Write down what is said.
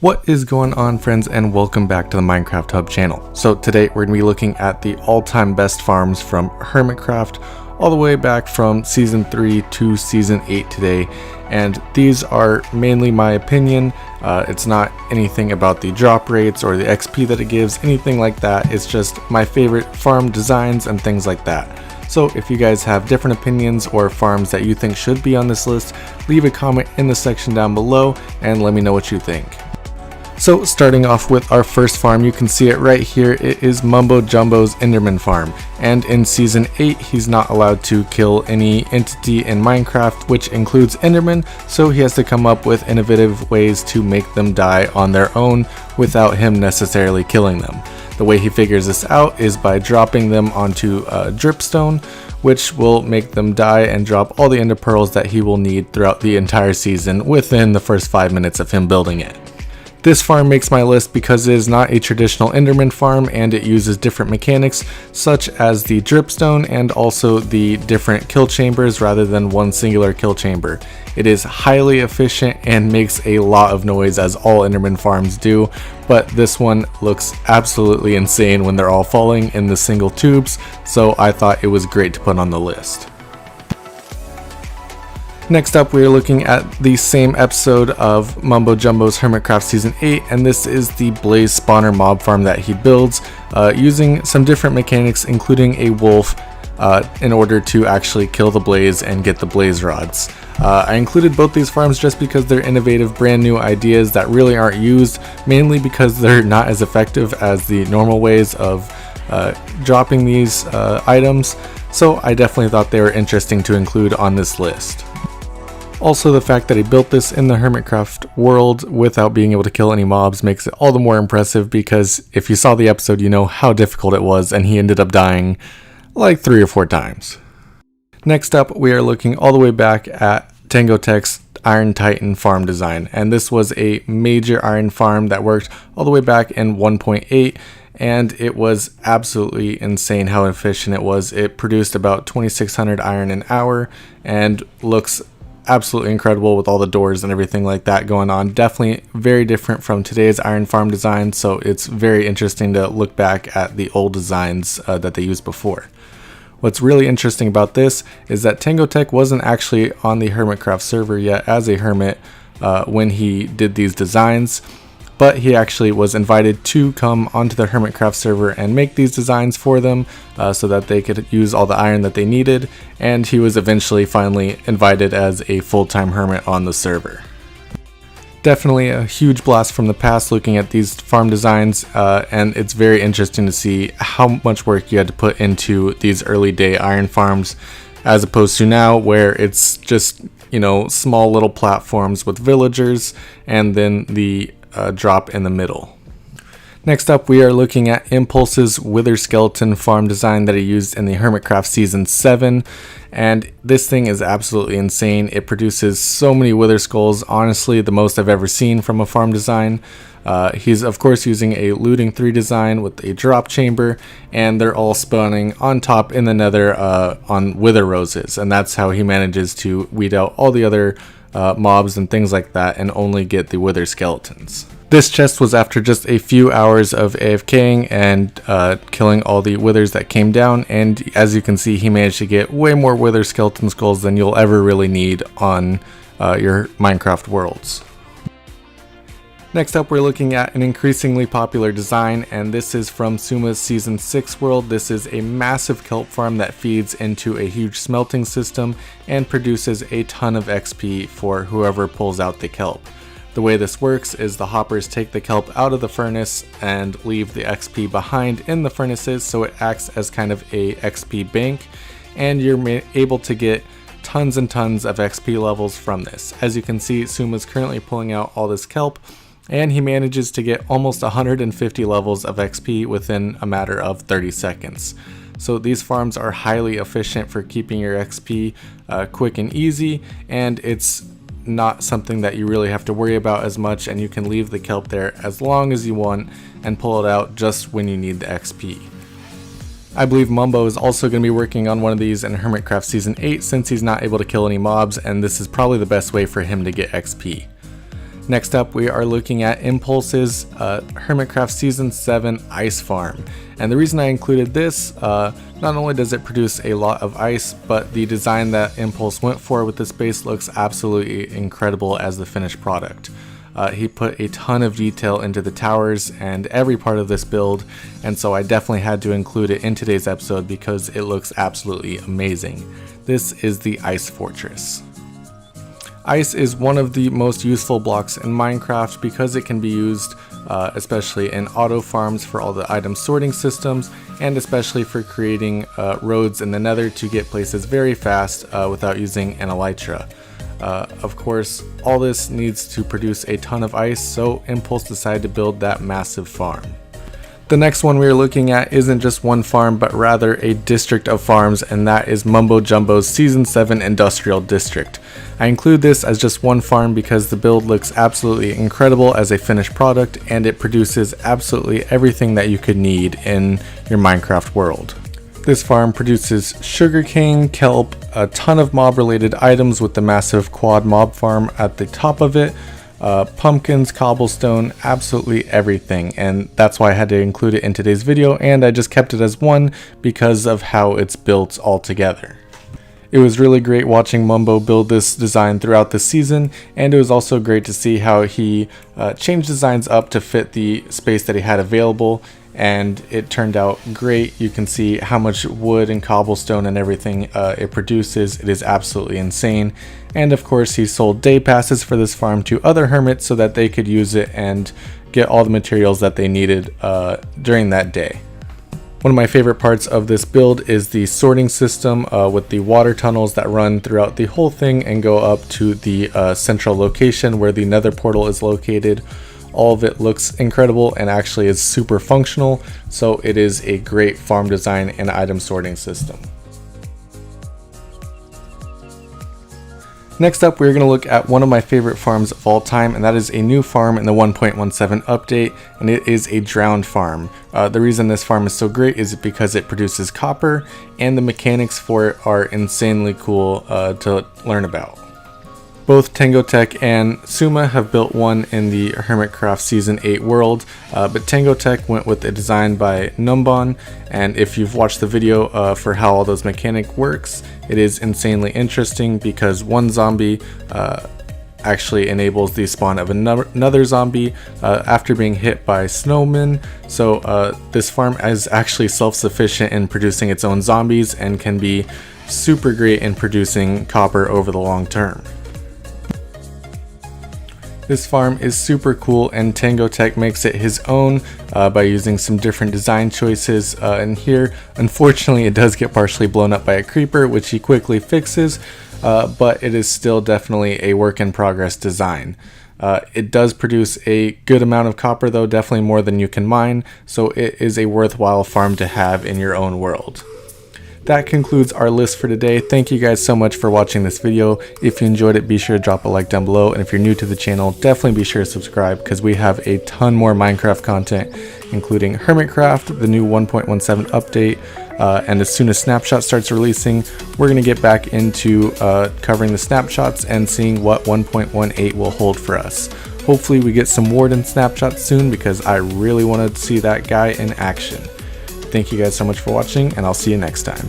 What is going on, friends, and welcome back to the Minecraft Hub channel. So today we're going to be looking at the all-time best farms from Hermitcraft all the way back from season 3 to season 8 today, and these are mainly my opinion. It's not anything about the drop rates or the XP that it gives, anything like that. It's just my favorite farm designs and things like that. So if you guys have different opinions or farms that you think should be on this list, leave a comment in the section down below and let me know what you think. So starting off with our first farm, you can see it right here. It is Mumbo Jumbo's Enderman farm, and in season 8 he's not allowed to kill any entity in Minecraft, which includes Enderman, so he has to come up with innovative ways to make them die on their own without him necessarily killing them. The way he figures this out is by dropping them onto dripstone, which will make them die and drop all the ender pearls that he will need throughout the entire season within the first 5 minutes of him building it. This farm makes my list because it is not a traditional Enderman farm and it uses different mechanics such as the dripstone and also the different kill chambers rather than one singular kill chamber. It is highly efficient and makes a lot of noise, as all Enderman farms do, but this one looks absolutely insane when they're all falling in the single tubes, so I thought it was great to put on the list. Next up, we are looking at the same episode of Mumbo Jumbo's Hermitcraft Season 8, and this is the Blaze Spawner mob farm that he builds, using some different mechanics, including a wolf, in order to actually kill the blaze and get the blaze rods. I included both these farms just because they're innovative, brand new ideas that really aren't used, mainly because they're not as effective as the normal ways of dropping these items, so I definitely thought they were interesting to include on this list. Also, the fact that he built this in the Hermitcraft world without being able to kill any mobs makes it all the more impressive, because if you saw the episode, you know how difficult it was, and he ended up dying like 3 or 4 times. Next up, we are looking all the way back at Tangotech's Iron Titan farm design, and this was a major iron farm that worked all the way back in 1.8, and it was absolutely insane how efficient it was. It produced about 2600 iron an hour and looks absolutely incredible with all the doors and everything like that going on. Definitely very different from today's iron farm design, so it's very interesting to look back at the old designs that they used before. What's really interesting about this is that Tangotech wasn't actually on the Hermitcraft server yet as a hermit when he did these designs, but he actually was invited to come onto the Hermitcraft server and make these designs for them so that they could use all the iron that they needed, and he was eventually finally invited as a full-time hermit on the server. Definitely a huge blast from the past looking at these farm designs, and it's very interesting to see how much work you had to put into these early day iron farms as opposed to now, where it's just, you know, small little platforms with villagers and then the drop in the middle. Next up, we are looking at Impulse's Wither Skeleton farm design that he used in the Hermitcraft Season 7, and this thing is absolutely insane. It produces so many wither skulls, honestly the most I've ever seen from a farm design. He's of course using a looting 3 design with a drop chamber, and they're all spawning on top in the nether on wither roses, and that's how he manages to weed out all the other mobs and things like that and only get the wither skeletons. This chest was after just a few hours of AFKing and killing all the withers that came down, and as you can see, he managed to get way more wither skeleton skulls than you'll ever really need on your Minecraft worlds. Next up, we're looking at an increasingly popular design, and this is from Suma's Season 6 world. This is a massive kelp farm that feeds into a huge smelting system and produces a ton of XP for whoever pulls out the kelp. The way this works is the hoppers take the kelp out of the furnace and leave the XP behind in the furnaces, so it acts as kind of a XP bank, and you're able to get tons and tons of XP levels from this. As you can see, Suma's currently pulling out all this kelp, and he manages to get almost 150 levels of XP within a matter of 30 seconds. So these farms are highly efficient for keeping your XP quick and easy, and it's not something that you really have to worry about as much, and you can leave the kelp there as long as you want and pull it out just when you need the XP. I believe Mumbo is also going to be working on one of these in Hermitcraft Season 8 since he's not able to kill any mobs, and this is probably the best way for him to get XP. Next up, we are looking at Impulse's Hermitcraft Season 7 Ice Farm. And the reason I included this, not only does it produce a lot of ice, but the design that Impulse went for with this base looks absolutely incredible as the finished product. He put a ton of detail into the towers and every part of this build, and so I definitely had to include it in today's episode because it looks absolutely amazing. This is the Ice Fortress. Ice is one of the most useful blocks in Minecraft because it can be used especially in auto farms for all the item sorting systems, and especially for creating roads in the Nether to get places very fast without using an elytra. Of course, all this needs to produce a ton of ice, so Impulse decided to build that massive farm. The next one we are looking at isn't just one farm, but rather a district of farms, and that is Mumbo Jumbo's Season 7 Industrial District. I include this as just one farm because the build looks absolutely incredible as a finished product, and it produces absolutely everything that you could need in your Minecraft world. This farm produces sugarcane, kelp, a ton of mob related items with the massive quad mob farm at the top of it, pumpkins, cobblestone, absolutely everything, and that's why I had to include it in today's video, and I just kept it as one because of how it's built all together. It was really great watching Mumbo build this design throughout the season, and it was also great to see how he changed designs up to fit the space that he had available, and it turned out great. You can see how much wood and cobblestone and everything it produces. It is absolutely insane. And of course, he sold day passes for this farm to other hermits so that they could use it and get all the materials that they needed during that day. One of my favorite parts of this build is the sorting system with the water tunnels that run throughout the whole thing and go up to the central location where the Nether portal is located. All of it looks incredible and actually is super functional, so it is a great farm design and item sorting system. Next up, we're going to look at one of my favorite farms of all time, and that is a new farm in the 1.17 update, and it is a drowned farm. The reason this farm is so great is because it produces copper, and the mechanics for it are insanely cool to learn about. Both Tengotech and Suma have built one in the Hermitcraft Season 8 world, but Tengotech went with a design by Numbon, and if you've watched the video for how all those mechanics works, it is insanely interesting because one zombie actually enables the spawn of another zombie after being hit by snowmen. So this farm is actually self-sufficient in producing its own zombies and can be super great in producing copper over the long term. This farm is super cool, and Tengotech makes it his own by using some different design choices. And here, unfortunately, it does get partially blown up by a creeper, which he quickly fixes, but it is still definitely a work in progress design. It does produce a good amount of copper though, definitely more than you can mine, so it is a worthwhile farm to have in your own world. That concludes our list for today. Thank you guys so much for watching this video. If you enjoyed it, be sure to drop a like down below, and if you're new to the channel, definitely be sure to subscribe because we have a ton more Minecraft content, including Hermitcraft, the new 1.17 update, and as soon as Snapshot starts releasing, we're going to get back into covering the snapshots and seeing what 1.18 will hold for us. Hopefully we get some Warden snapshots soon because I really want to see that guy in action. Thank you guys so much for watching, and I'll see you next time.